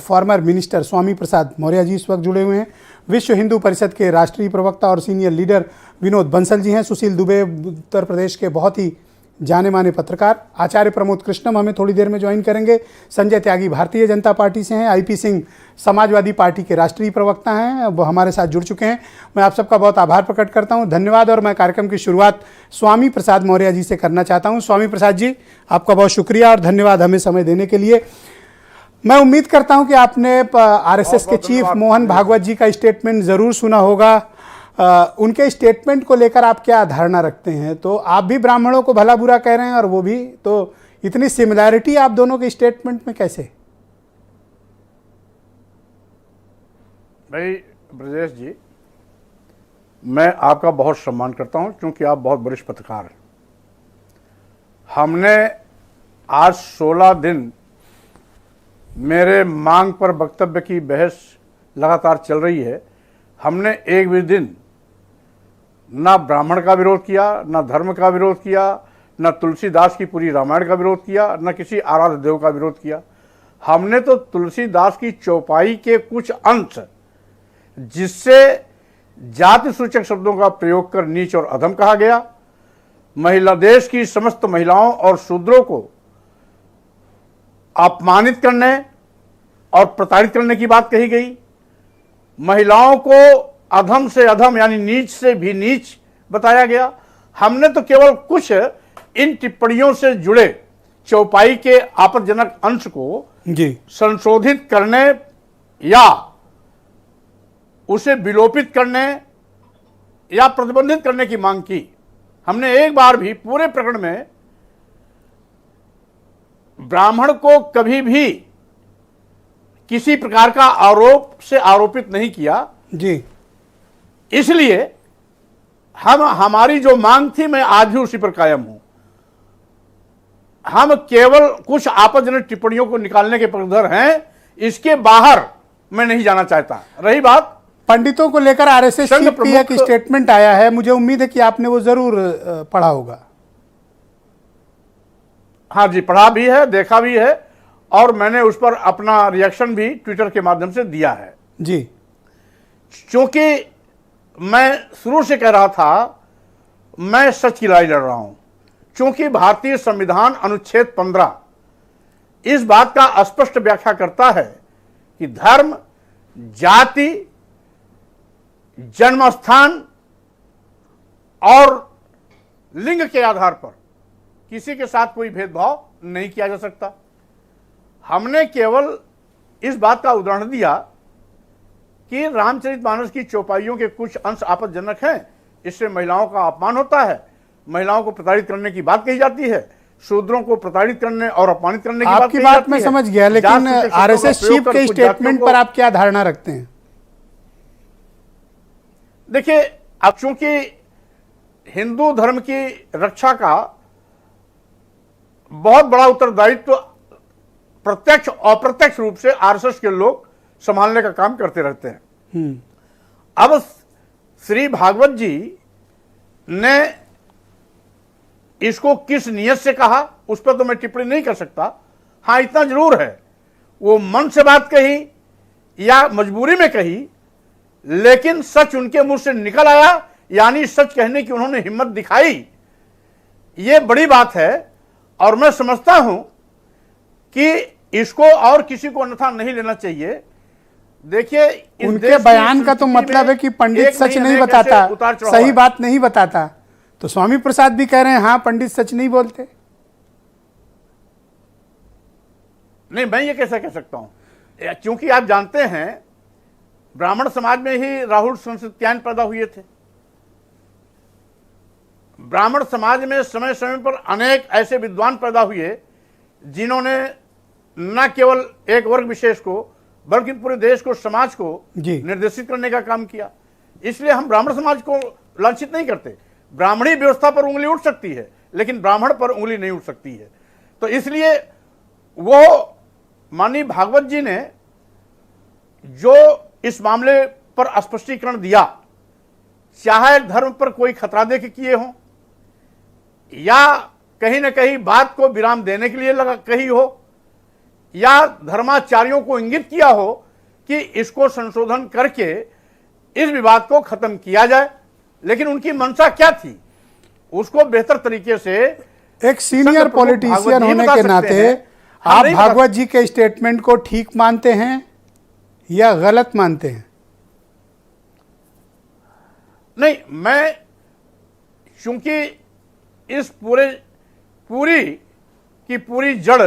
Former minister Swami Prasad Maurya ji इस वक्त जुड़े हुए हैं। विश्व हिंदू परिषद के राष्ट्रीय प्रवक्ता और सीनियर लीडर विनोद बंसल जी हैं। सुशील दुबे उत्तर प्रदेश के बहुत ही जाने माने पत्रकार। आचार्य प्रमोद कृष्णम हमें थोड़ी देर में ज्वाइन करेंगे। संजय त्यागी भारतीय जनता पार्टी से हैं। IP सिंह समाजवादी पार्टी के राष्ट्रीय प्रवक्ता हैं, वो हमारे साथ जुड़ चुके हैं। मैं आप सबका बहुत आभार प्रकट करता हूं, धन्यवाद। और मैं कार्यक्रम की शुरुआत स्वामी प्रसाद मौर्य जी से करना चाहता हूं। स्वामी प्रसाद जी, आपका बहुत शुक्रिया और धन्यवाद हमें समय देने के लिए। मैं उम्मीद करता हूं कि आपने RSS के चीफ मोहन भागवत जी का स्टेटमेंट ज़रूर सुना होगा। उनके स्टेटमेंट को लेकर आप क्या धारणा रखते हैं? तो आप भी ब्राह्मणों को भला बुरा कह रहे हैं और वो भी, तो इतनी सिमिलैरिटी आप दोनों के स्टेटमेंट में कैसे? भाई ब्रजेश जी, मैं आपका बहुत सम्मान करता हूं क्योंकि आप बहुत वरिष्ठ पत्रकार हैं। हमने आज 16 दिन मेरे मांग पर वक्तव्य की बहस लगातार चल रही है। हमने एक भी दिन ना ब्राह्मण का विरोध किया, ना धर्म का विरोध किया, ना तुलसीदास की पूरी रामायण का विरोध किया, ना किसी आराध्य देव का विरोध किया। हमने तो तुलसीदास की चौपाई के कुछ अंश जिससे जाति सूचक शब्दों का प्रयोग कर नीच और अधम कहा गया, महिला देश की समस्त महिलाओं और शूद्रों को अपमानित करने और प्रताड़ित करने की बात कही गई, महिलाओं को अधम से अधम यानी नीच से भी नीच बताया गया। हमने तो केवल कुछ इन टिप्पणियों से जुड़े चौपाई के आपत्तिजनक अंश को संशोधित करने या उसे विलोपित करने या प्रतिबंधित करने की मांग की। हमने एक बार भी पूरे प्रकरण में ब्राह्मण को कभी भी किसी प्रकार का आरोप से आरोपित नहीं किया जी। इसलिए हमारी जो मांग थी, मैं आज भी उसी पर कायम हूं। हम केवल कुछ आपत्तिजनक टिप्पणियों को निकालने के पक्षधर हैं, इसके बाहर मैं नहीं जाना चाहता। रही बात पंडितों को लेकर RSS चीफ की एक स्टेटमेंट आया है, मुझे उम्मीद है कि आपने वो जरूर पढ़ा होगा। हाँ जी, पढ़ा भी है, देखा भी है और मैंने उस पर अपना रिएक्शन भी ट्विटर के माध्यम से दिया है जी। क्योंकि मैं शुरू से कह रहा था मैं सच की लड़ाई लड़ रहा हूं, क्योंकि भारतीय संविधान अनुच्छेद 15 इस बात का स्पष्ट व्याख्या करता है कि धर्म, जाति, जन्मस्थान और लिंग के आधार पर किसी के साथ कोई भेदभाव नहीं किया जा सकता। हमने केवल इस बात का उदाहरण दिया कि रामचरितमानस की चौपाइयों के कुछ अंश आपत्तिजनक हैं, इससे महिलाओं का अपमान होता है, महिलाओं को प्रताड़ित करने की बात कही जाती है, शूद्रों को प्रताड़ित करने और अपमानित करने की बात कही जाती है। आपकी बात मैं समझ गया, लेकिन RSS चीफ के स्टेटमेंट पर आप क्या धारणा रखते हैं? देखिए, अब चूंकि हिंदू धर्म की रक्षा का बहुत बड़ा उत्तरदायित्व प्रत्यक्ष और अप्रत्यक्ष रूप से RSS के लोग संभालने का काम करते रहते हैं। अब श्री भागवत जी ने इसको किस नियत से कहा उस पर तो मैं टिप्पणी नहीं कर सकता। हां, इतना जरूर है, वो मन से बात कही या मजबूरी में कही, लेकिन सच उनके मुंह से निकल आया, यानी सच कहने की उन्होंने हिम्मत दिखाई। ये बड़ी बात है और मैं समझता हूं कि इसको और किसी को अन्यथा नहीं लेना चाहिए। देखिए, उनके बयान का तो मतलब है कि पंडित सच नहीं बताता, सही बात नहीं बताता। तो स्वामी प्रसाद भी कह रहे हैं हाँ, पंडित सच नहीं बोलते। नहीं, मैं ये कैसे कह सकता हूं, क्योंकि आप जानते हैं ब्राह्मण समाज में ही राहुल संस्कृत्यायन पैदा हुए थे। ब्राह्मण समाज में समय समय पर अनेक ऐसे विद्वान पैदा हुए जिन्होंने न केवल एक वर्ग विशेष को बल्कि पूरे देश को, समाज को निर्देशित करने का काम किया। इसलिए हम ब्राह्मण समाज को लांछित नहीं करते। ब्राह्मणी व्यवस्था पर उंगली उठ सकती है, लेकिन ब्राह्मण पर उंगली नहीं उठ सकती है। तो इसलिए वो माननीय भागवत जी ने जो इस मामले पर स्पष्टीकरण दिया, चाहे धर्म पर कोई खतरा देके किए हों या कहीं ना कहीं बात को विराम देने के लिए लगा कही हो या धर्माचार्यों को इंगित किया हो कि इसको संशोधन करके इस विवाद को खत्म किया जाए, लेकिन उनकी मंशा क्या थी उसको बेहतर तरीके से एक सीनियर पॉलिटिशियन होने के नाते आप भागवत जी के स्टेटमेंट को ठीक मानते हैं या गलत मानते हैं? नहीं, मैं चूंकि इस पूरी की पूरी जड़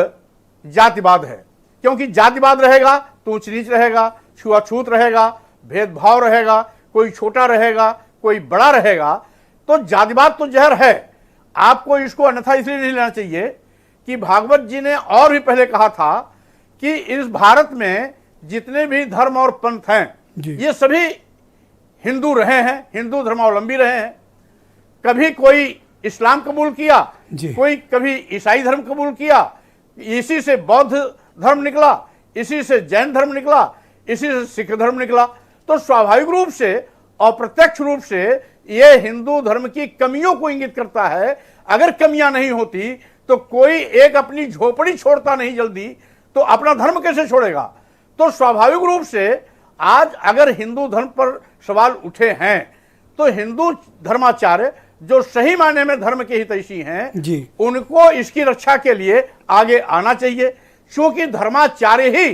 जातिवाद है, क्योंकि जातिवाद रहेगा तो ऊंच नीच रहेगा, छुआछूत रहेगा, भेदभाव रहेगा, कोई छोटा रहेगा, कोई बड़ा रहेगा, तो जातिवाद तो जहर है। आपको इसको अन्यथा इसलिए नहीं लेना चाहिए कि भागवत जी ने और भी पहले कहा था कि इस भारत में जितने भी धर्म और पंथ हैं ये सभी हिंदू रहे हैं, हिंदू धर्मावलंबी रहे हैं। कभी कोई इस्लाम कबूल किया, कोई कभी ईसाई धर्म कबूल किया, इसी से बौद्ध धर्म निकला, इसी से जैन धर्म निकला, इसी से सिख धर्म निकला। तो स्वाभाविक रूप से अप्रत्यक्ष रूप से यह हिंदू धर्म की कमियों को इंगित करता है। अगर कमियां नहीं होती तो कोई एक अपनी झोपड़ी छोड़ता नहीं जल्दी, तो अपना धर्म कैसे छोड़ेगा? तो स्वाभाविक रूप से आज अगर हिंदू धर्म पर सवाल उठे हैं तो हिंदू धर्माचार्य जो सही मायने में धर्म के हितैषी हैं उनको इसकी रक्षा के लिए आगे आना चाहिए, क्योंकि धर्माचार्य ही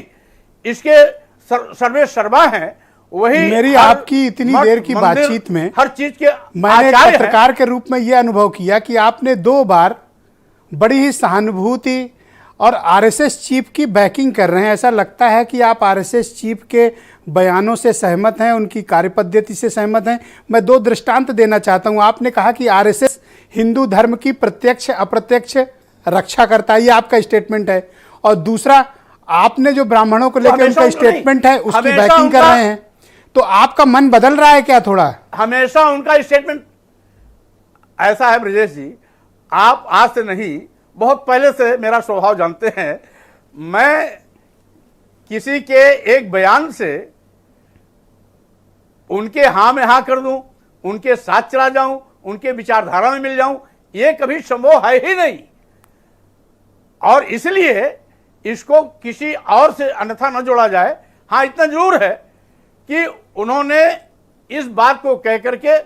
इसके सर्वे सर्वा हैं। वही मेरी आपकी इतनी देर की बातचीत में हर चीज के मैंने पत्रकार के रूप में यह अनुभव किया कि आपने 2 बार बड़ी ही सहानुभूति और आरएसएस चीफ की बैकिंग कर रहे हैं। ऐसा लगता है कि आप आरएसएस चीफ के बयानों से सहमत हैं, उनकी कार्यपद्धति से सहमत हैं। मैं 2 दृष्टांत देना चाहता हूं। आपने कहा कि आरएसएस हिंदू धर्म की प्रत्यक्ष अप्रत्यक्ष रक्षा करता है, ये आपका स्टेटमेंट है। और दूसरा, आपने जो ब्राह्मणों को लेकर उनका स्टेटमेंट है उसकी बैकिंग कर रहे हैं। तो आपका मन बदल रहा है क्या थोड़ा? हमेशा उनका स्टेटमेंट ऐसा है ब्रजेश जी, आप आज से नहीं बहुत पहले से मेरा स्वभाव जानते हैं। मैं किसी के एक बयान से उनके हां में हां कर दूं, उनके साथ चला जाऊं, उनके विचारधारा में मिल जाऊं, यह कभी संभव है ही नहीं। और इसलिए इसको किसी और से अन्यथा न जोड़ा जाए। हां, इतना जरूर है कि उन्होंने इस बात को कह करके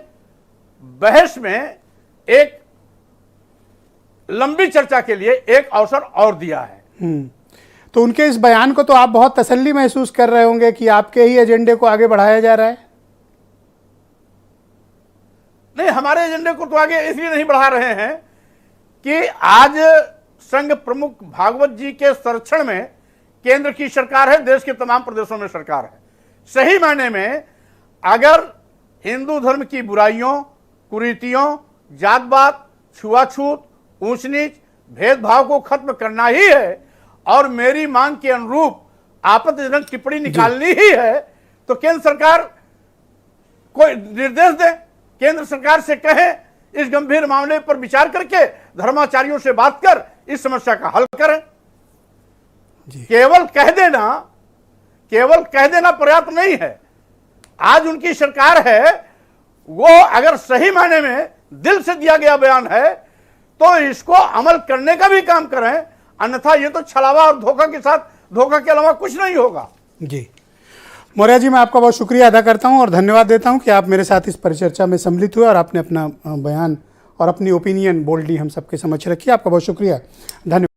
बहस में एक लंबी चर्चा के लिए एक अवसर और दिया है। तो उनके इस बयान को तो आप बहुत तसल्ली महसूस कर रहे होंगे कि आपके ही एजेंडे को आगे बढ़ाया जा रहा है। नहीं, हमारे एजेंडे को तो आगे इसलिए नहीं बढ़ा रहे हैं कि आज संघ प्रमुख भागवत जी के संरक्षण में केंद्र की सरकार है, देश के तमाम प्रदेशों में सरकार है। सही मायने में अगर हिंदू धर्म की बुराइयों, कुरीतियों, जातवाद, छुआछूत, ऊंच नीच, भेदभाव को खत्म करना ही है और मेरी मांग के अनुरूप आपत्तिजनक टिप्पणी निकालनी ही है, तो केंद्र सरकार कोई निर्देश दे, केंद्र सरकार से कहे इस गंभीर मामले पर विचार करके धर्माचार्यों से बात कर इस समस्या का हल करें। केवल कह देना पर्याप्त नहीं है। आज उनकी सरकार है, वो अगर सही मायने में दिल से दिया गया बयान है तो इसको अमल करने का भी काम करें, अन्यथा ये तो छलावा और धोखा के साथ धोखा के अलावा कुछ नहीं होगा। जी मौर्य जी, मैं आपका बहुत शुक्रिया अदा करता हूं और धन्यवाद देता हूं कि आप मेरे साथ इस परिचर्चा में सम्मिलित हुए और आपने अपना बयान और अपनी ओपिनियन बोल्डली हम सबके समक्ष रखी। आपका बहुत शुक्रिया, धन्यवाद।